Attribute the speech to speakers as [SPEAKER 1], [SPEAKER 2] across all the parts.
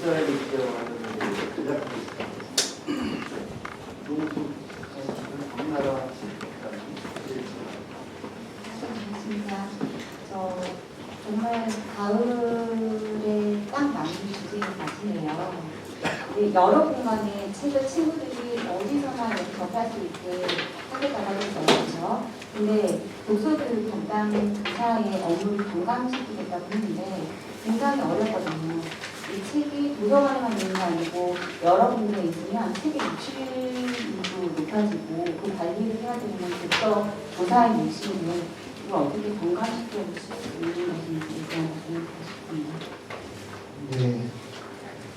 [SPEAKER 1] 인사에 기대하는 제작하고 있습니다. 우리나라
[SPEAKER 2] 반갑습니다. 저 정말 가을에 딱 맞는 주제인 것 같네요. 여러 공간에 책을 친구들이 어디서나 이렇게 접할 수 있게 하겠다고 했죠. 근데 독서들 담당사의 업무를 동감시키겠다고 했는데 굉장히 어렵거든요. 이 책이 도서관에만 있는 게 아니고 여러 군데에 있으면 책의 유출률도 높아지고 그 관리를 해야 되는 독서 조사의 몫인데 이걸 어떻게 동감시켜 볼 수 있는 것인지 그런 것을 싶습니다.
[SPEAKER 3] 네,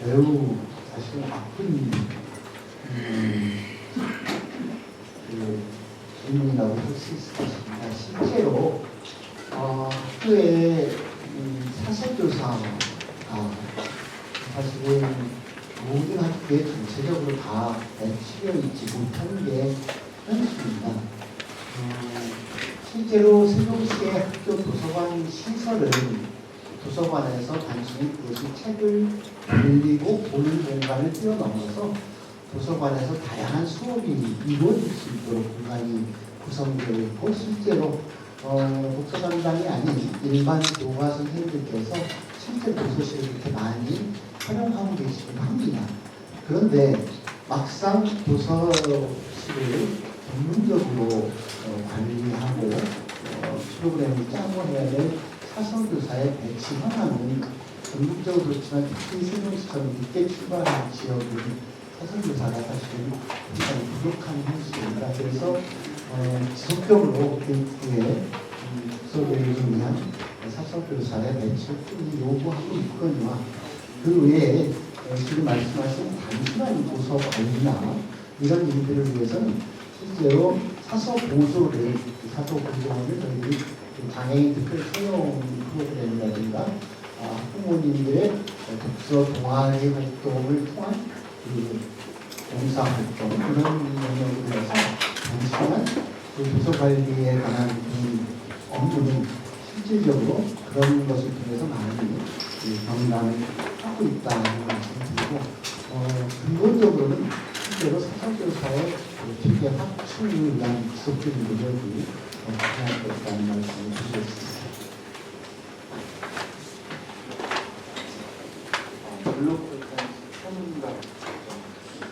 [SPEAKER 3] 매우 사실 아픈 질문이라고 할 수 있을 것입니다. 실제로 학교의 사설교사가 사실은 모든 학교에 전체적으로 다 치려 있지 못하는 게 현실입니다. 실제로 세종시의 학교 도서관 시설은 도서관에서 단순히 그것이 책을 빌리고 보는 공간을 뛰어넘어서 도서관에서 다양한 수업이 이루어질 수 있도록 공간이 구성되어 있고 실제로 독서 담당이 아닌 일반 교과 선생님들께서 실제 도서실을 이렇게 많이 활용하고 계시긴 합니다. 그런데 막상 도서실을 전문적으로 관리하고 프로그램을 짜고 해야 될 사설교사의 배치 현황은 전국적으로 그렇지만 특히 세종시처럼 늦게 출발한 지역은 사설교사가 사실은 굉장히 부족한 현실입니다. 그래서 지속적으로 교육부에 독서교육을 위한 사설교사의 배치를 요구하고 있거니와 그 외에 지금 말씀하신 단순한 도서 관리나 이런 일들을 위해서는 실제로 사서 보조를 저희들이 장애인 특별 채용 프로그램이라든가 학부모님들의 독서 동아리 활동을 통한 봉사 활동 그런 영역을 해서 단순한 도서 관리에 관한 업무는 실질적으로 그런 것을 통해서 많이 경감을 하고 있다는 말씀을 드리고 근본적으로는 실제로 사설교사의 실제 확충을 위한 지속적인 노력이 필요할 것 같다는 말씀을 드리겠습니다.
[SPEAKER 1] 블로그 전문가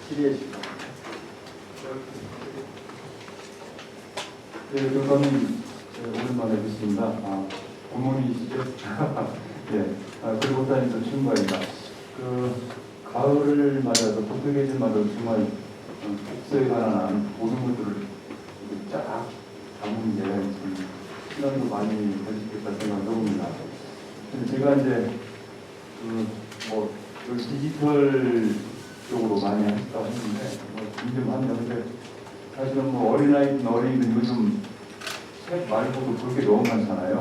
[SPEAKER 1] 질의해주십니다.
[SPEAKER 4] 네, 교수님 오랜만에 뵙습니다. 고문이시죠? 네, 그리고 다니던 친구입니다. 가을을 맞아서 독서계절 맞아서 정말 독서에 관한 모든 것들을 쫙 담은 게 시간도 많이 걸리겠다 생각을 해봅니다. 근데 제가 이제 디지털 쪽으로 많이 했다고 했는데 좀 합니다. 근데 사실은 어린아이든 어린이든 요즘 책 말고도 볼 게 너무 많잖아요.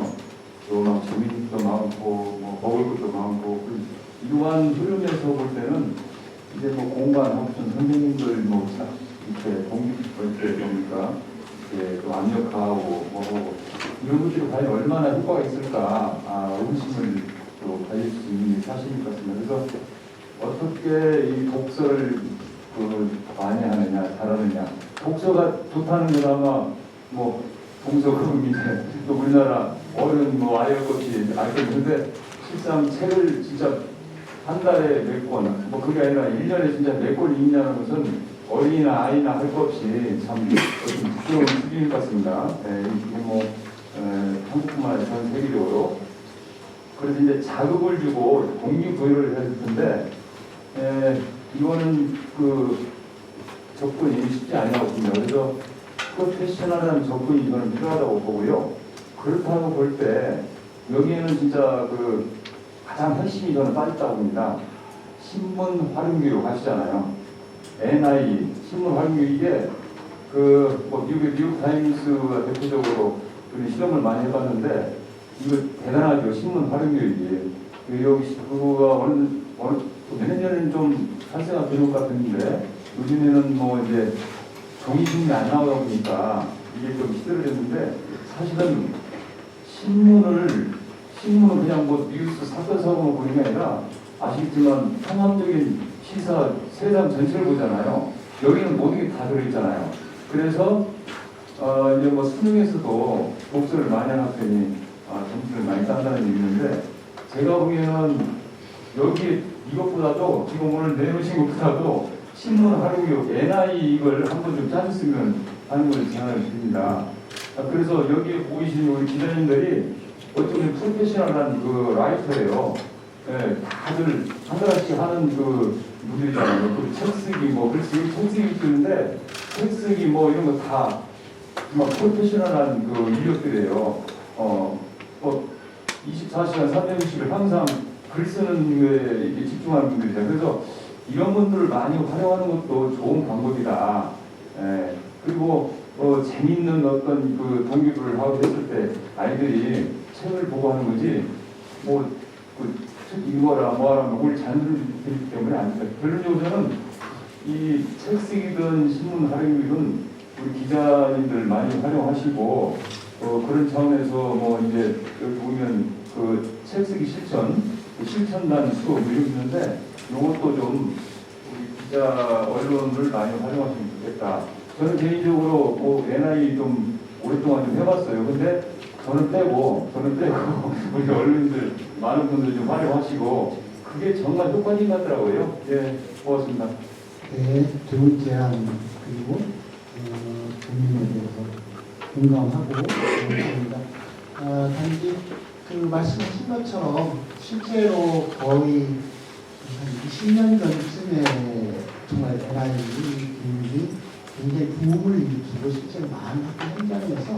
[SPEAKER 4] 또 막 재밌는 것도 많고 먹을 것도 많고 이러한 흐름에서 볼 때는 이제 공간 혹은 선생님들 이렇게 뭡니까 또 압력화하고 이런 것들이 과연 얼마나 효과가 있을까 의구심을 또 가질 수 있는 사실인 것 같습니다. 그래서 어떻게 이 독서를 많이 하느냐 잘하느냐 독서가 좋다는 건 아마 동서금 이제 또 우리나라 어른 아이들 것이 알겠는데 실상 책을 진짜 한 달에 몇 권, 그게 아니라 1년에 진짜 몇 권이 있냐는 것은 어린이나 아이나 할 것 없이 참 부끄러운 수준인 것 같습니다. 이게 한국뿐만 아니라 전 세계적으로. 그래서 이제 자극을 주고 동기부여를 해야 될 텐데, 이거는 접근이 쉽지 않다고 봅니다. 그래서 프로페셔널한 접근이 저는 필요하다고 보고요. 그렇다고 볼 때, 여기에는 진짜 가장 핵심이 저는 빠졌다고 봅니다. 신문 활용교육 하시잖아요. NI, 신문 활용교육 이게 미국 타임스가 대표적으로 실험을 많이 해봤는데 이거 대단하죠. 신문 활용교육이. 여기 그거가 몇 년 전에는 좀 활성화 되는 것 같은데 요즘에는 이제 종이신문이 안 나오다 보니까 이게 좀 시들어졌는데 사실은 신문은 그냥 뉴스 사건 사고만 보는 게 아니라 아시겠지만 통합적인 시사 세상 전체를 보잖아요. 여기는 모든 게 다 들어있잖아요. 그래서 이제 뭐 수능에서도 독서를 많이 한 학생이 점수를 많이 딴다는 얘기 있는데 제가 보기에는 여기 이것보다도 지금 오늘 내놓으신 것보다도 신문 하루교 NI 이걸 한번 좀 짜줬으면 하는 걸 제안을 드립니다. 그래서 여기 보이시는 우리 기자님들이 어쩌면 프로페셔널한 그 라이터예요. 예, 다들 한 가지씩 하는 그 분들이잖아요. 그 책 쓰기 뭐 글쓰기 책 쓰기 쓰는데 책 쓰기 뭐 이런 거 다 정말 프로페셔널한 그 인력들이에요. 24시간 360일 항상 글 쓰는 거에 이게 집중하는 분들이잖아요. 그래서 이런 분들을 많이 활용하는 것도 좋은 방법이다. 예, 그리고 재밌는 어떤 그 동기부를 하고 했을 때 아이들이 책을 보고 하는 거지 책 읽어라 뭐하라 오늘 잔소리 들기 때문에 안 돼요. 결론적으로 저는 이 책 쓰기든 신문 활용이든 우리 기자님들 많이 활용하시고 그런 차원에서 뭐 이제 여기 보면 그 책 쓰기 실천단 수업 이런 게 있는데 이것도 좀 우리 기자 언론을 많이 활용하시면 좋겠다. 저는 개인적으로 뭐 NI 좀 오랫동안 좀 해봤어요. 근데 저는 빼고 우리 언론인들 많은 분들 좀 활용하시고 그게 정말 효과적인 것 같더라고요. 예, 고맙습니다.
[SPEAKER 3] 네, 좋은 제안 그리고 고민에 대해서 공감하고 있습니다. 단지 그 말씀하신 것처럼 실제로 거의 한 20년 전쯤에 정말 NI 교육이 굉장히 부음을 일으키고 실제로 많은 학교 현장에서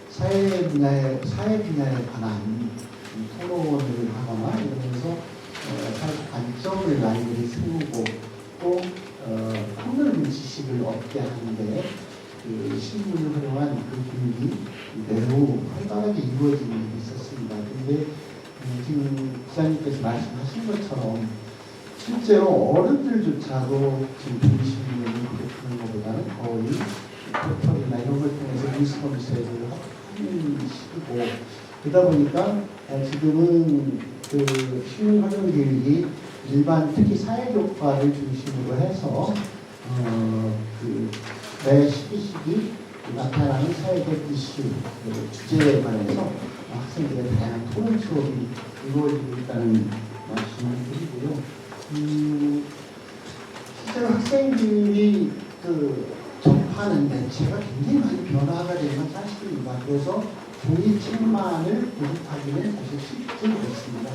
[SPEAKER 3] 사회 분야에 관한 토론을 하거나 이러면서 사회 관점을 많이 세우고 또 폭넓은 지식을 얻게 하는데 그 신문을 활용한 그 교육이 매우 활발하게 이루어지는 일이 있었습니다. 그런데 지금 기자님께서 말씀하신 것처럼 실제로 어른들조차도 지금 중심을 그렇게 것보다는 거의 포털이나 이런 걸 통해서 뉴스 검색을 하는 시기고 그러다 보니까 지금은 그 신문 활용 교육이 일반 특히 사회교과를 중심으로 해서 매 시기 나타나는 사회적 이슈 주제에 관해서 학생들의 다양한 토론 수업이 이루어지고 있다는 말씀을 드리고요. 실제로 학생들이 접하는 매체가 굉장히 많이 변화가 되는 건 사실입니다. 그래서 종이책만을 고집하기는 사실 쉽지 않습니다.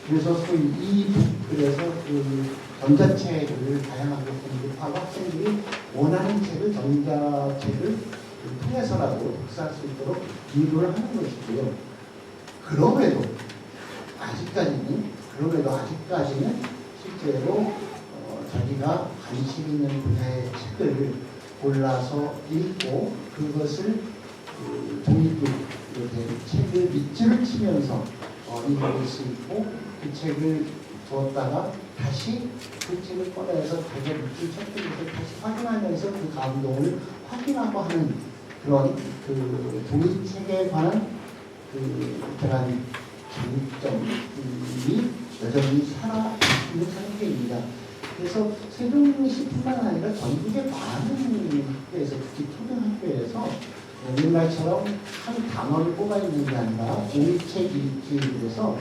[SPEAKER 3] 그래서 그래서 전자책을 다양하게 공급하고 학생들이 원하는 책을 전자책을 통해서라도 독서할 수 있도록 유도를 하는 것이고요. 그럼에도 아직까지는 실제로 자기가 관심 있는 분야의 책을 골라서 읽고 그것을 종이로 된 책을 밑줄을 치면서 읽을 수 있고 그 책을 두었다가 다시 그 책을 꺼내서 자기가 밑줄 쳤던 것을 다시 확인하면서 그 감동을 확인하고 하는 그런 그 종이책에 관한 그런 장점이 여전히 살아있는 상태입니다. 그래서 세종시뿐만 아니라 전국의 많은 학교에서 특히 초등학교에서 옛날처럼 한 단어를 뽑아 있는 게 아니라 종이책 읽기를 해서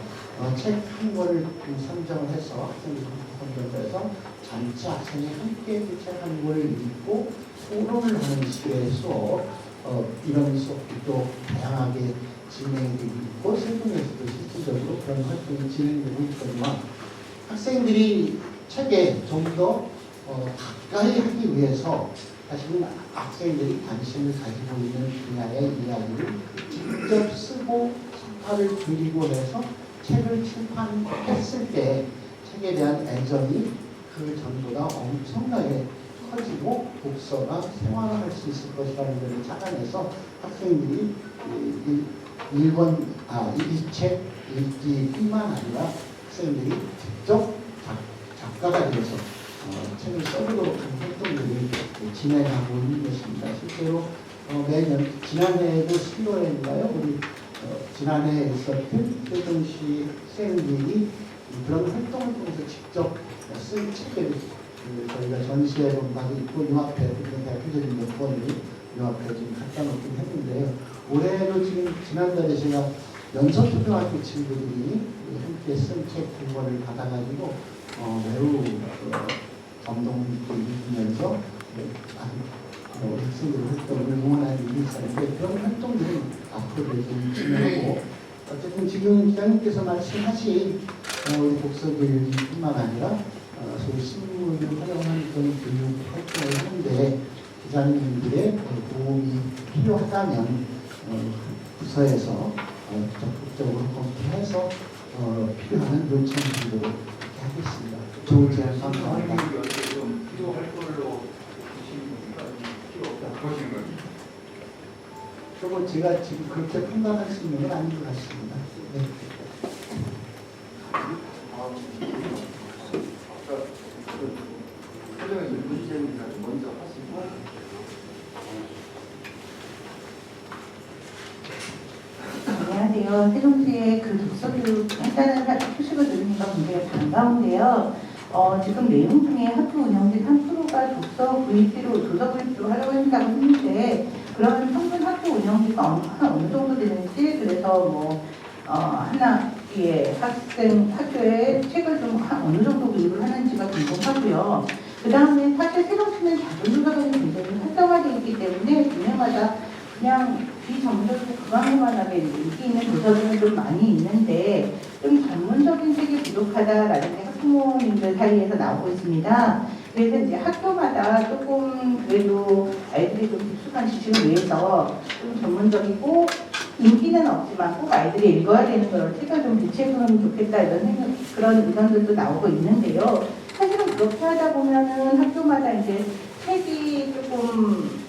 [SPEAKER 3] 책 한 권을 선정을 해서 학생들이 선정을 해서 전체 학생이 함께 그 책 한 권을 읽고 토론을 하는 식의 수업 이런 수업도 다양하게 진행이 되고 있고 세종에서도 실질적으로 그런 활동이 진행되고 있거든요. 학생들이 책에 좀 더 가까이 하기 위해서 사실은 학생들이 관심을 가지고 있는 분야의 이야기를 직접 쓰고 성과를 그리고 해서 책을 출판했을 때 책에 대한 애정이 그 전보다 엄청나게 커지고 독서가 생활화할 수 있을 것이라는 것을 착안해서 학생들이 이 책 읽기뿐만 아니라 학생들이 직접 작가가 되어서 책을 써보도록 하는 활동들을 진행하고 있는 것입니다. 실제로 매년 지난해에도 12월인가요? 우리 지난해에 있었던 세종시 학생들이 그런 활동을 통해서 직접 쓴 책들이 저희가 전시회로 가고 있고 융합회 대표적인 몇 번을 융합회 지금 갖다 놓긴 했는데요. 올해도 지금 지난달에 제가 연서초등학교 친구들이 함께 쓴 책 두 권을 받아가지고 매우 감동 느끼면서 학생들 활동을 응원하는 일이 있었는데 그런 활동들은 앞으로 좀 진행하고 어쨌든 지금 기자님께서 말씀하신 우리 독서교육뿐만 아니라 소위 신문을 활용하는 그런 교육 활동을 하는데 기자님들의 도움이 필요하다면 부서에서 적극적으로 검토해서 필요한 요청 정도로 이렇게 하겠습니다. 좋은 제안 감사합니다.
[SPEAKER 4] 좀 필요할 걸로 보시는 겁니까? 필요 없다 보시는 겁니까?
[SPEAKER 3] 그리고 제가 지금 그렇게 판단할 수 있는 건 아닌 것 같습니다. 네.
[SPEAKER 1] 아까 표정의 문제입니다. 먼저 하시고.
[SPEAKER 5] 안녕하세요. 세종시의 그 독서교육 한다는 소식을 들으니까 굉장히 반가운데요. 지금 내용 중에 학교 운영진 3%가 독서 구입비로 하려고 한다고 했는데 그러면 평균 학교 운영비가 어느 정도 되는지 그래서 하나의 학교에 책을 좀 어느 정도 구입을 하는지가 궁금하고요. 그 다음에 사실 세종시는 작은 도서관이 굉장히 활성화되어 있기 때문에 동네마다 그냥 비전문적이고 그만큼만 하게 인기 있는 도서관은 좀 많이 있는데 좀 전문적인 책이 부족하다라는 게 학부모님들 사이에서 나오고 있습니다. 그래서 이제 학교마다 조금 그래도 아이들이 좀 익숙한 지식을 위해서 좀 전문적이고 인기는 없지만 꼭 아이들이 읽어야 되는 걸 책을 좀 비치해보면 좋겠다 이런 그런 의견들도 나오고 있는데요. 사실은 그렇게 하다 보면은 학교마다 이제 책이 조금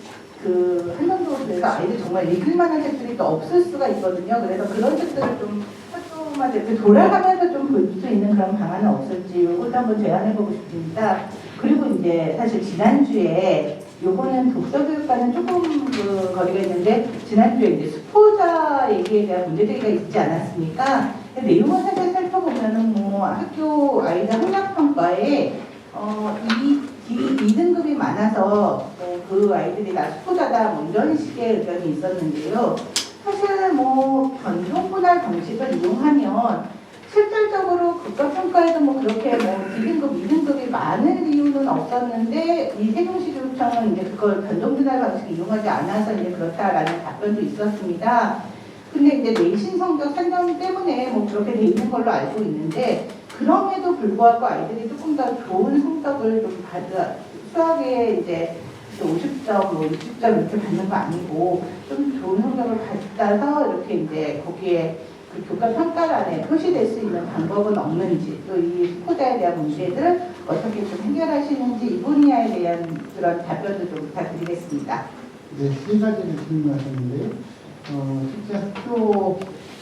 [SPEAKER 5] 한정도에서 아이들 정말 읽을 만한 책들이 또 없을 수가 있거든요. 그래서 그런 책들을 좀 학교마다 이렇게 돌아가면서 좀 볼 수 있는 그런 방안은 없을지 이것도 한번 제안해보고 싶습니다. 그리고 이제 사실 지난주에 요거는 독서교육과는 조금 거리가 있는데 지난주에 이제 수포자 얘기에 대한 문제제기가 있지 않았습니까? 내용을 사실 살펴보면은 학교 아이들 학력평가에 2등급이 많아서 그 아이들이 다 수포자다 이런 식의 의견이 있었는데요. 사실 변종 분할 방식을 이용하면 실질적으로 국가평가에도 그렇게 D등급, 2등급이 많은 이유는 없었는데 이 세종시교육청은 이제 그걸 변종 분할 방식을 이용하지 않아서 이제 그렇다라는 답변도 있었습니다. 근데 이제 내신 성적 산정 때문에 그렇게 돼 있는 걸로 알고 있는데 그럼에도 불구하고 아이들이 조금 더 좋은 성적을 좀 수학에 이제 50점, 60점 이렇게 받는 거 아니고 좀 좋은 성적을 받아서 이렇게 이제 거기에 그 교과 평가란에 표시될 수 있는 방법은 없는지 또 이 수포자에 대한 문제들을 어떻게 좀 해결하시는지 이 분야에 대한 그런 답변도 좀 부탁드리겠습니다.
[SPEAKER 3] 네, 세 가지를 질문하셨는데요. 실제 학교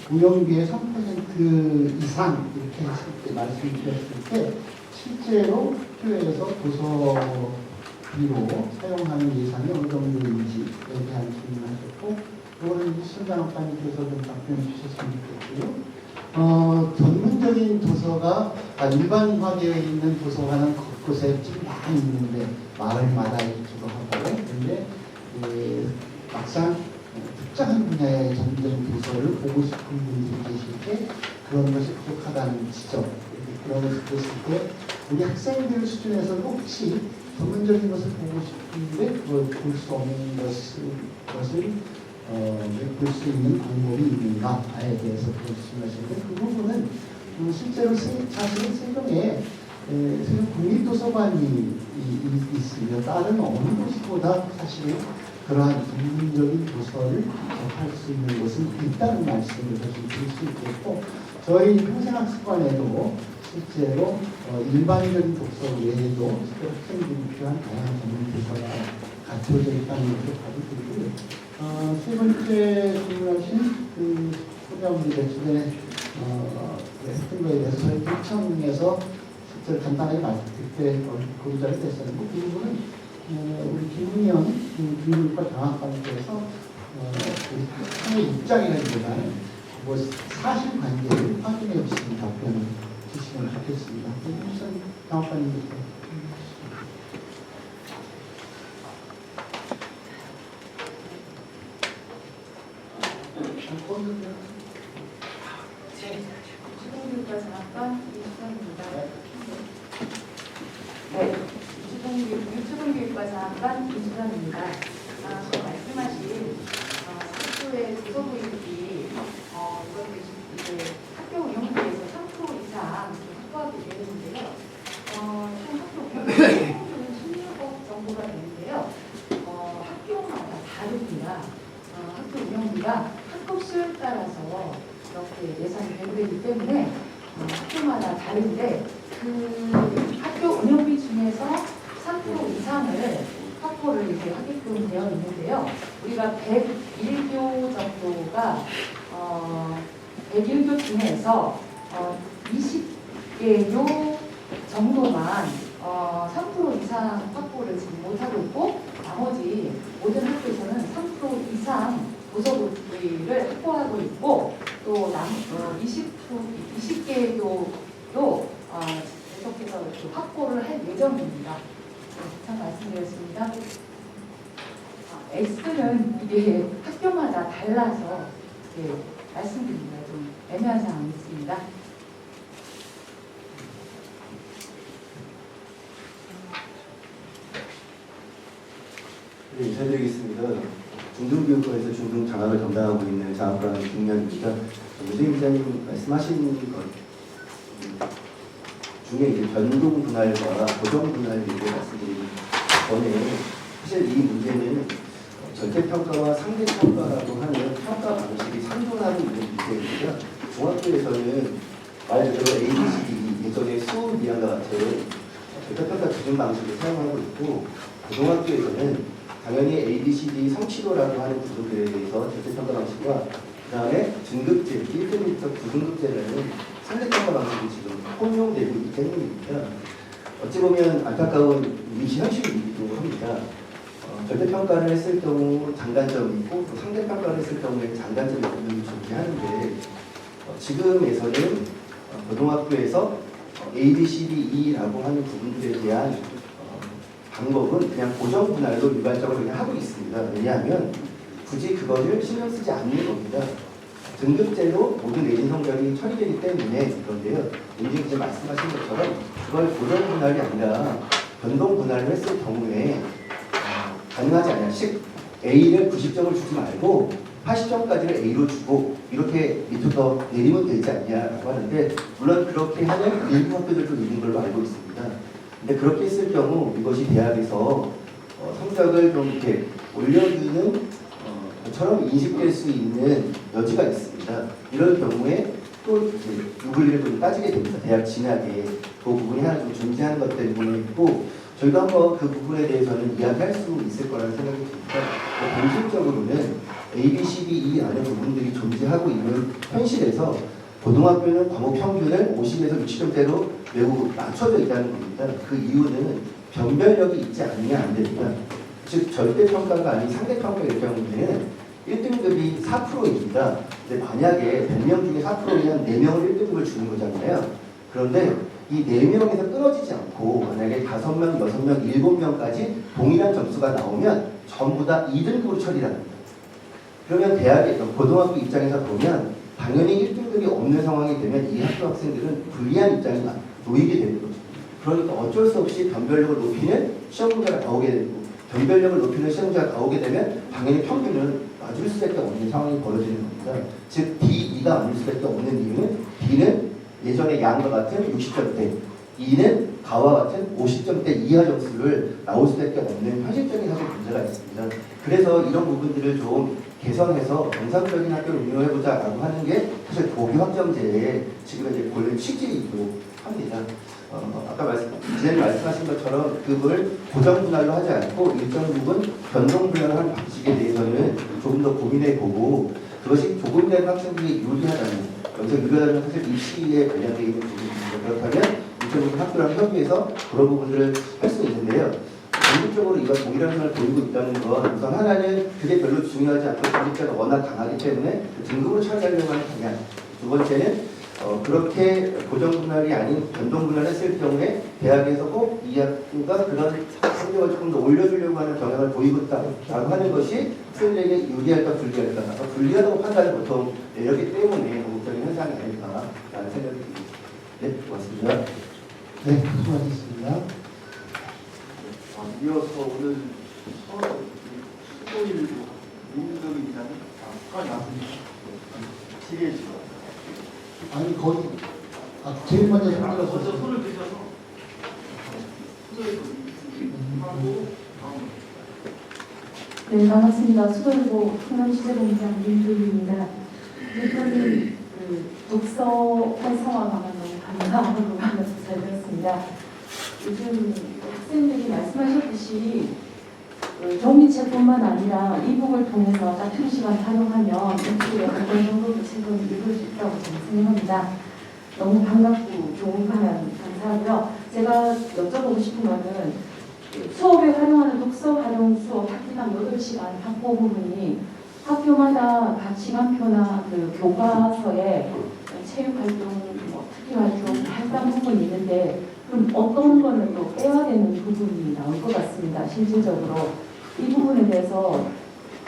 [SPEAKER 3] 운영비의 3% 이상 이렇게 했을 때 말씀드렸을 때 실제로 학교에서 도서비로 사용하는 예산이 어느 정도인지에 대한 질문하셨고 그거는 신장학과님께서 좀 답변해 주셨으면 좋겠고요. 전문적인 도서가 일반화되어 있는 도서관은 곳곳에 좀 많이 있는데 마을마다 있기도 하고 그런데 막상 특정한 분야의 전문적인 도서를 보고 싶은 분들이 계실 때 그런 것이 부족하다는 지적 그런 것을 봤을 때 우리 학생들 수준에서 혹시 전문적인 것을 보고 싶은데 그걸 볼 수 없는 것을 볼 수 있는 방법이 있는가에 대해서 말씀하시는데 그 부분은 실제로 사실은 세종에 세종 국립도서관이 있으며 다른 어느 곳보다 사실은 그러한 전문적인 도서를 접할 수 있는 곳은 있다는 말씀을 사실 드릴 수 있겠고 저희 평생학습관에도 실제로 일반적인 독서 외에도 학생들이 필요한 다양한 전문 도서가 갖춰져 있다는 것을 봐도 되고요. 세 번째 질문하신 소장님들 주변에 했던 거에 대해서 저희 교육청에서 실제로 간단하게 그때 고의자를 냈었는데 그 부분은 우리 김은영 교육과 경학관께서 학생의 입장이라기보다는 사실관계를 확인해 주시는 답변을 주시기 진행을 하겠습니다. 우선 장학관님부터.
[SPEAKER 2] 유치동교육과 장학관 이수정입니다. 네, 유치동교육과 장학관 이수정입니다. 말씀하신 학교의 도서 구입이 이것도 이제 학교 운영비에서 3% 이상 확보하게 되는데요. 총 학교 운영비는 16억 정도가 되는데요. 학교마다 다릅니다. 학교 운영비가 학급 수에 따라서 이렇게 예산이 배분되기 때문에 학교마다 다른데 그 학교 운영비 중에서 3% 이상을 확보를 이렇게 하게끔 되어 있는데요. 우리가 101교 정도가 101교 중에서 20개교 정도만 3% 이상 확보를 지금 못하고 있고 나머지 모든 학교에서는 3% 이상 도서구비를 확보하고 있고 또 20개교도 계속해서 확보를 할 예정입니다. 참 말씀드렸습니다. X는 이게 학교마다 달라서 말씀드리기가 좀 애매한 상황이 있습니다.
[SPEAKER 6] 네, 인사드리겠습니다. 중등교육과에서 중등 장학을 담당하고 있는 장학관 김현입니다. 유재임 기자님 말씀하신 것 중에 이제 변동 분할과 고정 분할 얘기를 말씀드리기 전에 사실 이 문제는 절대평가와 상대평가라고 하는 평가 방식이 상존하고 있는 문제입니다. 중학교에서는 말 그대로 ABCD 예전에 수업 미학과 같은 절대평가 기준 방식을 사용하고 있고 고등학교에서는 당연히 ABCD 성취도라고 하는 구조들에 대해서 절대평가 방식과 그 다음에 등급제, 1등부터 9등급제라는 상대평가 방식이 지금 혼용되고 있기 때문입니다. 어찌 보면 안타까운 위기 현실이기도 합니다. 절대평가를 했을 경우 장단점이 있고 또 상대평가를 했을 경우에 장단점이 분명히 존재하는데 지금에서는 고등학교에서 ABCDE라고 하는 부분들에 대한 방법은 그냥 고정 분할로 일반적으로 그냥 하고 있습니다. 왜냐하면 굳이 그것을 신경 쓰지 않는 겁니다. 등급제로 모든 내신 성적이 처리되기 때문에 그런데요. 윤진 기자 말씀하신 것처럼 그걸 고정 분할이 아니라 변동 분할을 했을 경우에 가능하지 않아요. 즉 A를 90점을 주지 말고 80점까지를 A로 주고 이렇게 밑으로 내리면 되지 않냐라고 하는데 물론 그렇게 하는 일부 학교들도 있는 걸로 알고 있습니다. 근데 그렇게 했을 경우 이것이 대학에서 성적을 좀 이렇게 올려주는 것처럼 인식될 수 있는 여지가 있습니다. 이런 경우에 또 유불리를 좀 따지게 됩니다. 대학 진학에 그 부분이 하나 좀 존재하는 것 때문에 있고 저희도 한번 그 부분에 대해서는 이야기할 수 있을 거라는 생각이 듭니다. 공식적으로는 ABCDE 라는 부분들이 존재하고 있는 현실에서 고등학교는 과목 평균을 50에서 60점대로 매우 낮춰져 있다는 겁니다. 그 이유는 변별력이 있지 않느냐 안 됩니다. 즉 절대평가가 아닌 상대평가일 경우에는 1등급이 4%입니다. 근데 만약에 100명 중에 4%면 4명을 1등급을 주는 거잖아요. 그런데 이 4명에서 끊어지지 않고 만약에 5명, 6명, 7명까지 동일한 점수가 나오면 전부 다 2등급으로 처리를 합니다. 그러면 대학에서 고등학교 입장에서 보면 당연히 1등급이 없는 상황이 되면 이 학교 학생들은 불리한 입장에 놓이게 되는 거죠. 그러니까 어쩔 수 없이 변별력을 높이는 시험 문제가 나오게 되고 변별력을 높이는 시험 문제가 나오게 되면 당연히 평균을 맞을 수밖에 없는 상황이 벌어지는 겁니다. 즉 D2가 아닐 수밖에 없는 이유는 D는 예전에 양과 같은 60점대, E는 가와 같은 50점대 이하 점수를 나올 수밖에 없는 현실적인 사실 문제가 있습니다. 그래서 이런 부분들을 좀 개선해서 정상적인 학교를 운영해보자라고 하는 게 사실 고교 학점제의 지금 이제 본래 취지이기도 합니다. 아까 기자님 말씀하신 것처럼 그걸 고정 분할로 하지 않고 일정 부분 변동 분할을 하는 방식에 대해서는 조금 더 고민해보고 그것이 조금이라도 학생들이 유리하다면 여기서 유리하다면 사실 입시에 관련되어 있는 부분입니다. 그렇다면 일정 부분 학교랑 협의해서 그런 부분들을 할 수 있는데요. 전국적으로 이가 동일한 걸 보이고 있다는 건 우선 하나는 그게 별로 중요하지 않고 공직자가 워낙 강하기 때문에 등급으로 처리하려고 하는 방향. 두 번째는 그렇게 고정 분할이 아닌 변동 분할을 했을 경우에 대학에서 꼭 이 학교가 그런 성적을 조금 더 올려주려고 하는 경향을 보이고 있다고 하는 것이 학생들에게 유리할까 불리할까 불리하다고 판단을 보통 내렸기 때문에 공적인 현상이 아닐까라는 생각이 듭니다. 네, 고맙습니다.
[SPEAKER 3] 네, 수고하셨습니다.
[SPEAKER 1] 이어서 오늘 수고일 민족이 기자님 북한이 왔습니다. 시계지가
[SPEAKER 3] 아니 거기 제일 먼저 손
[SPEAKER 1] 먼저
[SPEAKER 3] 들어서
[SPEAKER 1] 손을 드셔서 수고일 하고 다음
[SPEAKER 7] 네, 반갑습니다. 수도일보 충남시제공장 민주입니다. 대표님 독서 활성화 방안 너무 감사하고 반갑게 잘 들었습니다. 요즘 학생들이 말씀하셨듯이 종이책뿐만 아니라 이북을 통해서 짜투리 시간 활용하면 일주일에 한 번 정도도 책을 읽을 수 있다고 저는 생각합니다. 너무 반갑고 좋은 방안 감사하고요. 제가 여쭤보고 싶은 거는 수업에 활용하는 독서 활용 수업 학기당 8시간 확보 부분이 학교마다 각 시간표나 그 교과서에 체육활동, 특기활동, 할당 부분이 있는데 그럼 어떤 거는 또 빼야 되는 부분이 나올 것 같습니다. 실질적으로 이 부분에 대해서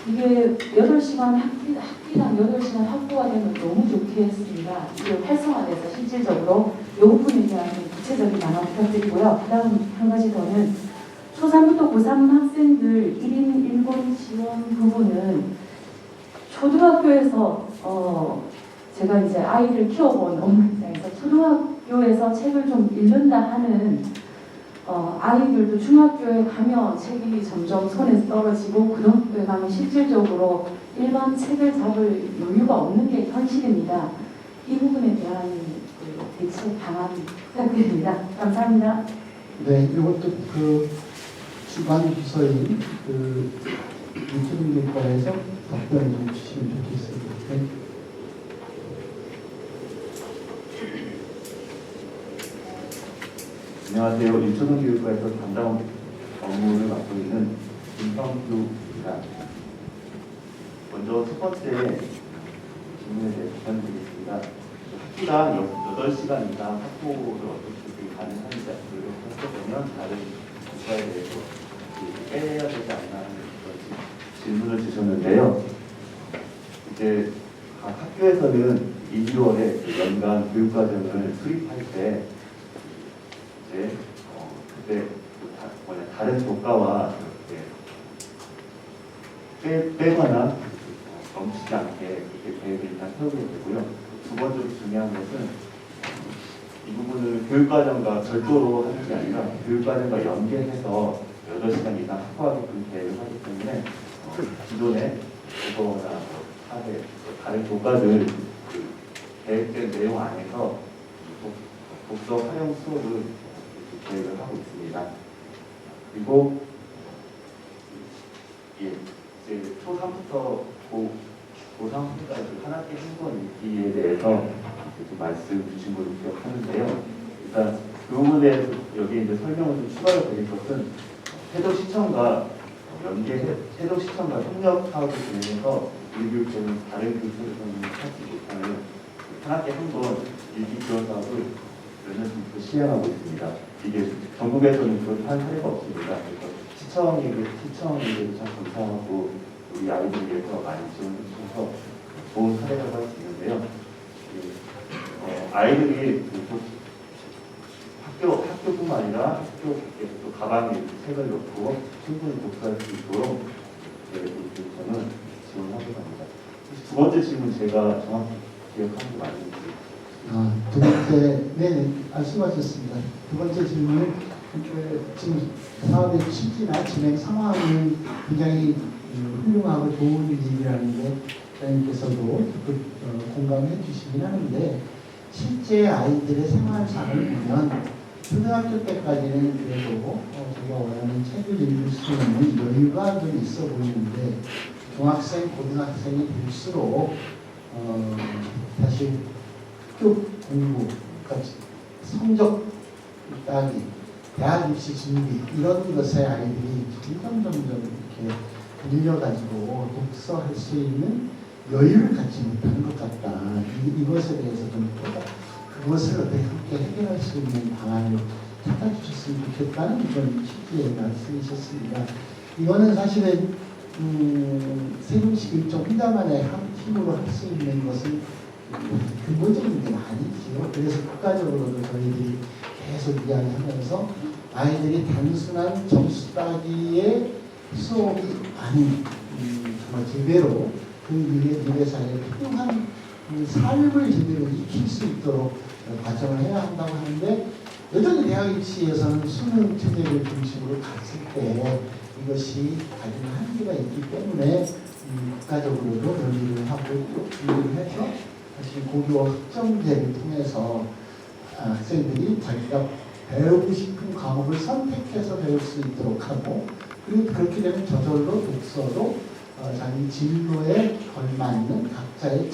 [SPEAKER 7] 이게 8시간 학기당 8시간 확보가 되면 너무 좋겠습니다. 이게 활성화돼서 실질적으로 이 부분에 대한 구체적인 방안 부탁드리고요. 그 다음 한 가지 더는 초3부터 고3 학생들 1인 1권 지원 부분은 초등학교에서 제가 이제 아이를 키워본 업무 입장에서 초등학교에서 책을 좀 읽는다 하는 아이들도 중학교에 가면 책이 점점 손에 떨어지고 고등학교에 가면 실질적으로 일반 책을 잡을 여유가 없는 게 현실입니다. 이 부분에 대한 대책 방안 부탁드립니다. 감사합니다.
[SPEAKER 3] 네, 이것도 그 주간 부서인 그 유튜브교과에서 답변을 좀 주시면 좋겠습니다. 네.
[SPEAKER 4] 안녕하세요. 유초등교육과에서 담당 업무를 맡고 있는 김성규입니다. 먼저 첫 번째 질문에 대해 답변드리겠습니다. 학기당 8시간 이상 확보를 어떻게 가능한지 노력해보면 다른 교과에 대해서 빼야 되지 않나 하는 그런 질문을 주셨는데요. 이제 각 학교에서는 1, 2월에 연간 교육과정을 수립할 때 이제 그때 다른 교과와 빼거나 넘치지 않게 그렇게 계획을 일단 세우게 되고요. 두 번째로 중요한 것은 이 부분을 교육과정과 별도로 하는 게 아니라 교육과정과 연계해서 8시간 이상 확보하게끔 계획을 하기 때문에 기존의 국어나 사회, 다른 교과들 계획된 내용 안에서 독서 활용 수업을 계획을 하고 있습니다. 그리고 이제 초3부터 고3까지 한 학기 한 권 읽기에 대해서 좀 말씀 주신 걸로 기억하는데요. 일단 그 부분에 대해서 여기 이제 설명을 좀 추가로 드릴 것은 세도시청과 세도시청과 협력하고 진행해서 우리 교육청은 다른 교육청에서는 하지 못하는 한 학기 한 권 읽기 지원 사업을 몇 년 전부터 시행하고 있습니다. 이게 전국에서는 그런 사례가 없습니다. 그래서 시청에게 참 감사하고 우리 아이들을 위해서 많이 지원해 주셔서 좋은 사례라고 할 수 있는데요. 아이들이 학교뿐만 아니라 학교 밖에 또 가방에 책을 넣고 충분히 독서할 수 있도록 저는 지원하고 갑니다. 두 번째 질문 제가 정확히 기억하는 게 맞는지.
[SPEAKER 3] 두 번째, 네, 수고하셨습니다. 두 번째 질문은 지금 사업의 취지나 진행 상황이 굉장히 훌륭하고 좋은 일이라는 게 장님께서도 공감해 주시긴 하는데 실제 아이들의 생활상을 보면 초등학교 때까지는 그래도 제가 원하는 책을 읽을 수 있는 여유가 좀 있어 보이는데 중학생, 고등학생이 될수록 사실 학교 공부, 그러니까 성적 따기, 대학 입시 준비 이런 것에 아이들이 점점 이렇게 밀려가지고 독서할 수 있는 여유를 갖지 못하는 것 같다. 이것에 대해서 좀 그것을 어떻게 함께 해결할 수 있는 방안을 찾아주셨으면 좋겠다는 그런 취지의 말씀이셨습니다. 이거는 사실은 세종시 일종 혼자만의 힘으로 할 수 있는 것은 근본적인 게 아니지요. 그래서 국가적으로도 저희들이 계속 이야기하면서 아이들이 단순한 점수 따기의 수업이 아닌 정말 제대로 그 미래사회에 필요한 삶을 제대로 익힐 수 있도록 과정을 해야 한다고 하는데 여전히 대학 입시에서는 수능 체제를 중심으로 갔을 때 이것이 가진 한계가 있기 때문에 국가적으로도 논의를 하고 논의를 해서 사실 고교 학점제를 통해서 학생들이 자기가 배우고 싶은 과목을 선택해서 배울 수 있도록 하고 그리고 그렇게 되면 저절로 독서도 자기 진로에 걸맞는 각자의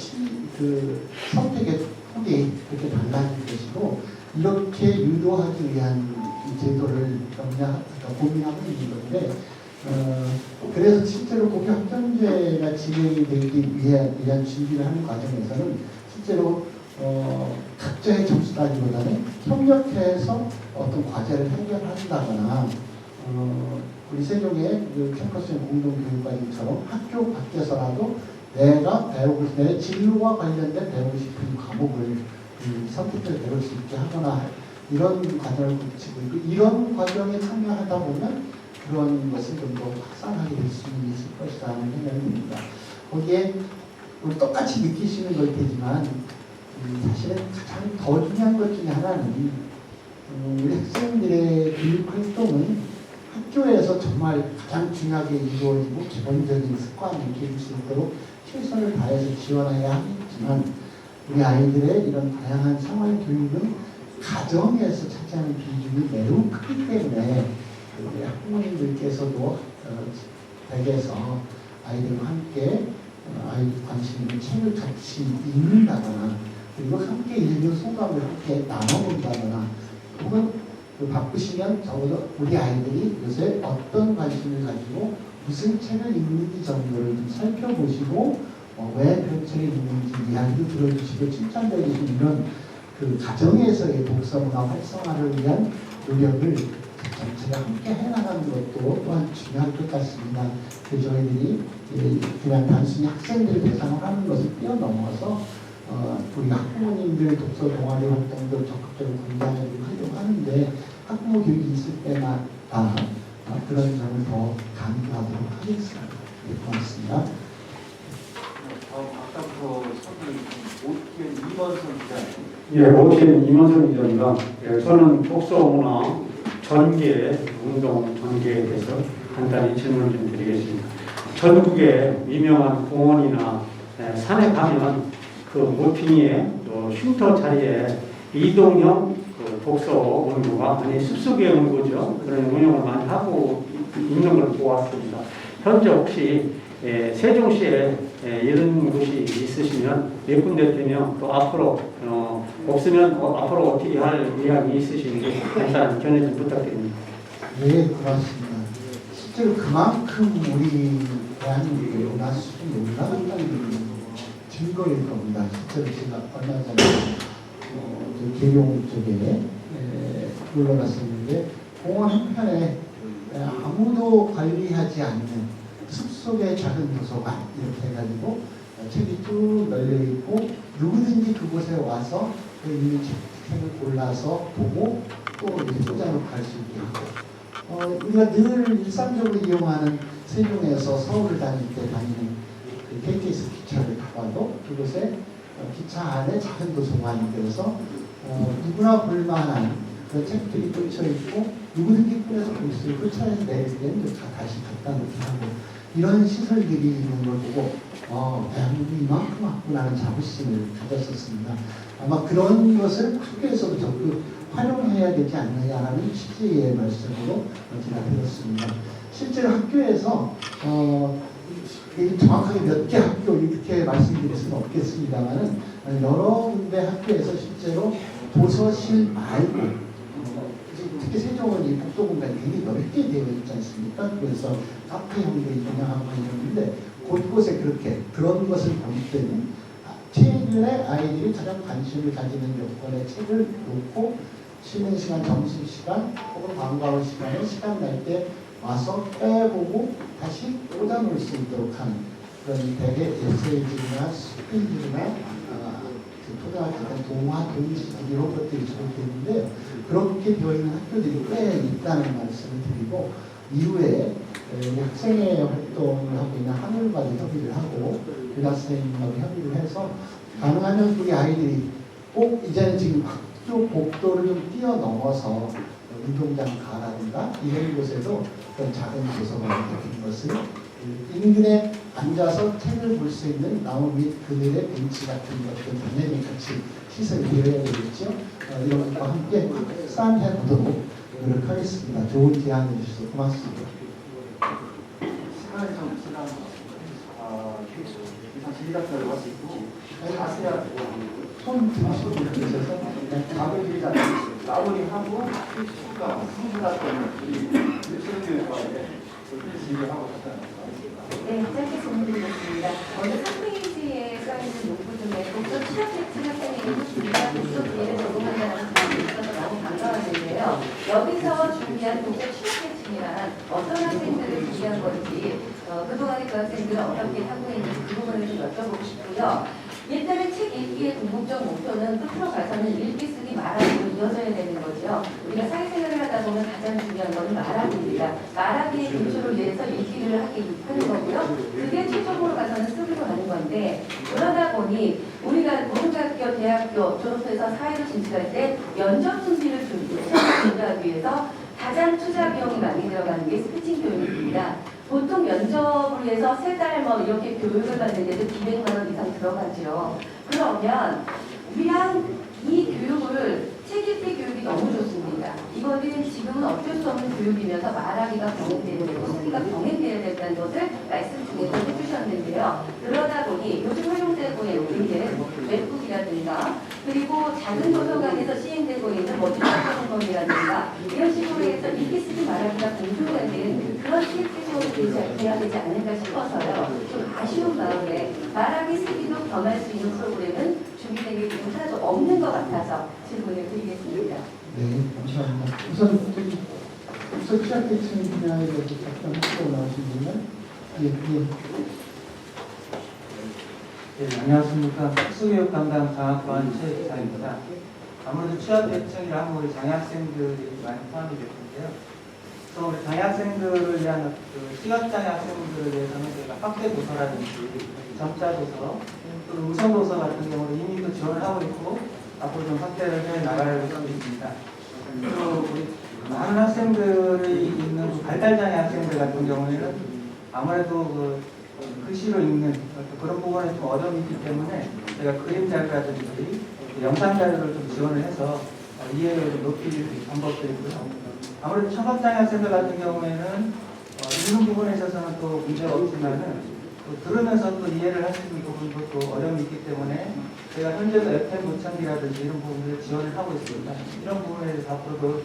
[SPEAKER 3] 선택의 폭이 그렇게 달라질 것이고 이렇게 유도하기 위한 제도를 고민하고 있는 건데 그래서 실제로 고교 학점제가 진행이 되기 위한 준비를 하는 과정에서는 실제로 각자의 점수 따기보다는 협력해서 어떤 과제를 해결한다거나 우리 세종의 그 캠퍼스형 공동교육과정처럼 학교 밖에서라도 내 진로와 관련된 배우고 싶은 과목을 선택해서 배울 수 있게 하거나 이런 과정을 거치고 있고 이런 과정에 참여하다 보면 그런 것을 좀 더 확산하게 될 수 있을 것이라는 생각이 듭니다. 거기에 똑같이 느끼시는 걸 테지만 사실은 가장 더 중요한 것 중에 하나는 우리 학생들의 교육 활동은 학교에서 정말 가장 중요하게 이루어지고 기본적인 습관을 기를 수 있도록 최선을 다해서 지원해야 하겠지만 우리 아이들의 이런 다양한 생활 교육은 가정에서 차지하는 비중이 매우 크기 때문에 우리 학부모님들께서도 댁에서 아이들과 함께 아이들 관심 있는 책을 같이 읽는다거나 그리고 함께 읽는 소감을 함께 나눠본다거나 혹은 바쁘시면 적어도 우리 아이들이 요새 어떤 관심을 가지고 무슨 책을 읽는지 정도를 좀 살펴보시고 왜 그런 책을 읽는지 이야기도 들어주시고 칭찬해주시는 이런 그 가정에서의 독서문화 활성화를 위한 노력을 전체가 함께 해나가는 것도 또한 중요할 것 같습니다. 그래서 저희들이 그냥 단순히 학생들 대상으로 하는 것을 뛰어넘어서 우리 학부모님들 독서 동아리 활동도 적극적으로 공부하려고 하는데 학부모 교육이 있을 때마다 그런 점을 더 강조하도록 하겠습니다. 네, 고맙습니다.
[SPEAKER 1] 아까부터 오티엔 이만선 기자님.
[SPEAKER 8] 예, 오티엔 이만선 기자입니다. 예, 저는 독서문화 전개, 운동 전개에 대해서 간단히 질문을 좀 드리겠습니다. 전국에 유명한 공원이나 산에 가면 그 모퉁이에 또 쉼터 자리에 이동형 그 독서 원고가 아니 숲속의 원고죠. 그런 운영을 많이 하고 있는 걸 보았습니다. 현재 혹시 세종시에 이런 곳이 있으시면 몇 군데 되면 또 앞으로 없으면 앞으로 어떻게 할 의향이 있으신지 간단한 견해 좀 부탁드립니다.
[SPEAKER 3] 네, 고맙습니다. 실제로 그만큼 우리 대한민국의 문화 수준이 올라간다는 증거일 겁니다. 실제로 제가 얼마 전에 계룡 쪽에 놀러 갔었는데 공원 한편에 아무도 관리하지 않는 숲속의 작은 도서관 이렇게 해가지고 책이 쭉 널려있고 누구든지 그곳에 와서 그 있는 책을 골라서 보고 또 소장으로 갈 수 있게 하고 우리가 늘 일상적으로 이용하는 세종에서 서울을 다닐 때 다니는 그 KTX 기차를 타봐도 그곳에 기차 안에 작은 도서관이 되어서 누구나 볼만한 그런 책들이 꽂혀있고 누구든지 꺼내서 볼 수 있고 차에서 내릴 때는 다시 갖다 놓게 하고 이런 시설들이 있는 걸 보고 대한민국이 이만큼 왔구나는 자부심을 가졌었습니다. 아마 그런 것을 학교에서도 적극 활용해야 되지 않느냐라는 취지의 말씀으로 제가 들었습니다. 실제로 학교에서 정확하게 몇 개 학교 이렇게 말씀드릴 수는 없겠습니다만은 여러 군데 학교에서 실제로 도서실 말고 특히 세종은 이 복도 공간이 굉장히 넓게 되어 있지 않습니까? 그래서 카페 형도 운영하고 있는데 곳곳에 그렇게 그런 것을 볼 때는 책에 아이들이 가장 관심을 가지는 요건의 책을 놓고 쉬는 시간, 점심시간 혹은 방과후 시간에 시간 날 때 와서 빼보고 다시 꽂아놓을 수 있도록 하는 그런 대개 에세이들이나 스피드나 초등학교 때 동화, 동시 이런 것들이 적용되어 있는데요. 그렇게 되어 있는 학교들이 꽤 있다는 말씀을 드리고 이후에 학생회 활동을 하고 있는 하늘과도 협의를 하고 교장선생님하고 협의를 해서 가능하면 우리 아이들이 꼭 이제는 지금 학교 복도를 좀 뛰어넘어서 운동장 가라든가 이런 곳에도 그런 작은 도서관 같은 것을 인근에 앉아서 책을 볼 수 있는 나무 밑 그늘의 벤치 같은 것들 당연히 같이 시설이 되어야 되겠죠. 이런 것과 함께 싸움해 보도록 노력하겠습니다. 좋은 제안을 주셔서 고맙습니다.
[SPEAKER 1] 시간이 좀 지나서 일단 진리답변을 할수 있고 자세하게
[SPEAKER 3] 손 들으시고 계셔서
[SPEAKER 1] 답을 드리자면 마무리하고 수가 성분답변을 우리 수능교육과에 진료하고 싶다는
[SPEAKER 2] 네, 짧게 질문드리겠습니다. 먼저 3페이지에 써있는 문구 중에 독서 취업 대책 학생에게 준비한 독서 기회를 제공한다는 부분이 있어서 너무 반가웠는데요. 여기서 준비한 독서 취업 대책이란 어떤 학생들을 준비한 건지 그동안에 그 학생들은 어떻게 하고 있는지 그 부분을 좀 여쭤보고 싶고요. 일단은 책 읽기의 궁극적 목표는 끝으로 가서는 읽기, 쓰기, 말하기로 이어져야 되는 거죠. 우리가 사회생활을 하다 보면 가장 중요한 것은 말하기입니다. 말하기의 기초를 위해서 읽기를 하는 거고요. 그게 최종으로 가서는 쓰기로 하는 건데 그러다 보니 우리가 고등학교, 대학교 졸업해서 사회로 진출할 때 면접 준비를 준비하기 위해서 가장 투자 비용이 많이 들어가는 게 스피칭 교육입니다. 보통 면접을 위해서 3달 뭐 이렇게 교육을 받는데도 200만 원 이상 들어가죠. 그러면 우리랑 이 교육을 책 읽기 교육이 너무 좋습니다. 이거는 지금은 어쩔 수 없는 교육이면서 말하기가 병행되는 되고 쓰기가 병행되어야 된다는 것을 말씀 중에서 해주셨는데요. 그러다 보니 요즘 활용되고 있는 게 웹북이라든가 그리고 작은 도서관에서 시행되고 있는 투자자본이라든가 이런 식으로 해서 읽기 쓰기 말하기가 공존된 그런 실기 수업이 돼야 되지 않을까 싶어서요. 좀 아쉬운 마음에 말하기 쓰기도 겸할 수 있는 프로그램은 준비된 게 지금 하나도 없는 것 같아서 질문을 드리겠습니다.
[SPEAKER 3] 네, 감사합니다. 우선 독서 취약 대책 분야에 대해서 답변하고 나오신 분은
[SPEAKER 9] 네, 안녕하십니까. 특수교육 담당 장학관 최기사입니다. 아무래도 취업대책이라 하면 우리 장애학생들이 많이 포함이 될 텐데요. 또 우리 장애학생들을 위한 시각장애 학생들을 위해서는 저희가 확대 도서라든지 점자 도서, 또 음성 도서 같은 경우는 이미 또 지원을 하고 있고 앞으로 좀 확대를 해 나갈 예정입니다. 또 우리 많은 학생들이 있는 발달장애 학생들 같은 경우에는 아무래도 글씨로 읽는 그런 부분에 좀 어려움이 있기 때문에 저희가 그림 자료라든지 영상 자료를 좀 지원을 해서 이해를 높일 방법들이 있고요. 아무래도 청각장애 학생들 같은 경우에는 읽는 부분에 있어서는 또 문제가 없지만은 또 들으면서 또 이해를 할 수 있는 부분도 또 어려움이 있기 때문에 저희가 현재도 FM 모창기라든지 이런 부분을 지원을 하고 있습니다. 이런 부분에 대해서 앞으로도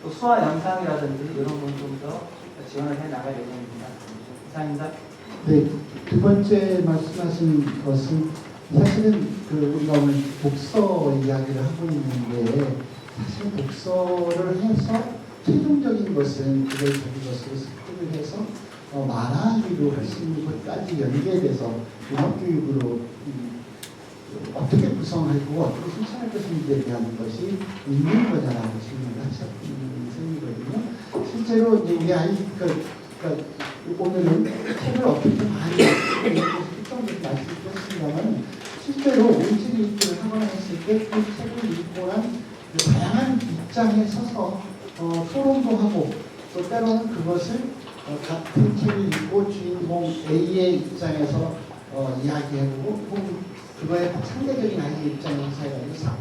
[SPEAKER 9] 또 수화 영상이라든지 이런 부분 좀 더 지원을 해 나갈 예정입니다. 이상입니다.
[SPEAKER 3] 네, 두 번째 말씀하신 것은 사실은 우리가 오늘 독서 이야기를 하고 있는데 사실 독서를 해서 최종적인 것은 그걸 자기 것으로 습득을 해서 말하기로 할 수 있는 것까지 연계돼서 음악교육으로 어떻게 구성하고 어떻게 실천할 것인지에 대한 것이 있는 거잖아요. 질문을 하셨던 셈이거든요. 실제로 이제 우리 아이 그러니까 오늘은 책을 어떻게 많이 특정적인 말씀드렸습니다만 실제로 온책 읽기를 하거나 했을 때 그 책을 읽고 난 다양한 입장에 서서 토론도 하고 또 때로는 그것을 같은 책을 읽고 주인공 A의 입장에서 이야기해보고 또 그거에 상대적인 아이의 입장에서 해가지고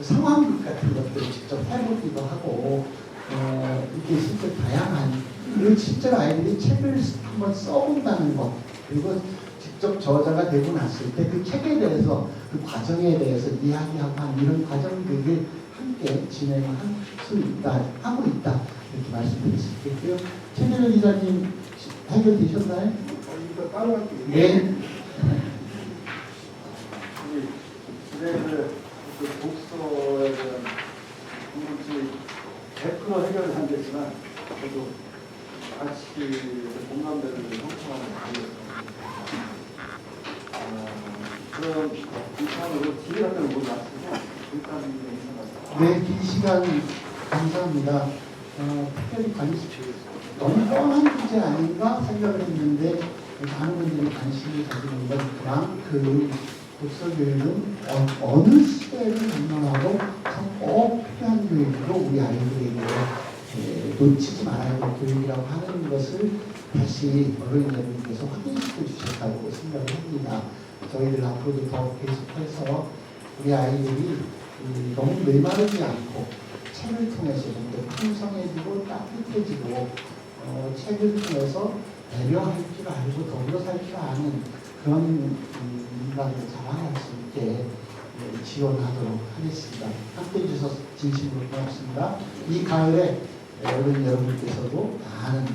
[SPEAKER 3] 상황극 같은 것들을 직접 해보기도 하고 이게 실제 다양한 그리고 실제로 아이들이 책을 한번 써본다는 것 그리고 직접 저자가 되고 났을 때 그 책에 대해서 그 과정에 대해서 이야기하고 한 이런 과정들을 함께 진행할 수 있다 하고 있다 이렇게 말씀드릴 수 있겠고요. 최민호 기자님 해결되셨나요?
[SPEAKER 1] 이거 따로 할게요.
[SPEAKER 3] 네.
[SPEAKER 1] 저도 같이 공감대를 형성하는 그런 비판으로 지휘 같은 걸 마치고 일단 인사합니다.
[SPEAKER 3] 네, 긴 시간 감사합니다. 특별히 너무 뻔한 문제 아닌가 생각을 했는데 많은 분들이 관심을 가지는 건 그만큼 독서교육은 어느 시대를 전망하고 꼭 필요한 교육으로 우리 아이들에게 놓치지 말아야 할 교육이라고 하는 것을 다시 어린이 여러분께서 확인시켜 주셨다고 생각을 합니다. 저희들 앞으로도 더 계속해서 우리 아이들이 너무 메마르지 않고 책을 통해서 좀 더 풍성해지고 따뜻해지고 책을 통해서 배려할 줄 알고 더불어 살 줄 아는 그런 인간을 자랑할 수 있게 지원하도록 하겠습니다. 함께해 주셔서 진심으로 고맙습니다. 이 가을에 어른 여러분께서도 많은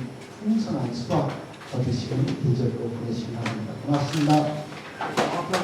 [SPEAKER 3] 풍성한 수학 얻으시는 계절로 보내시기 바랍니다. 고맙습니다.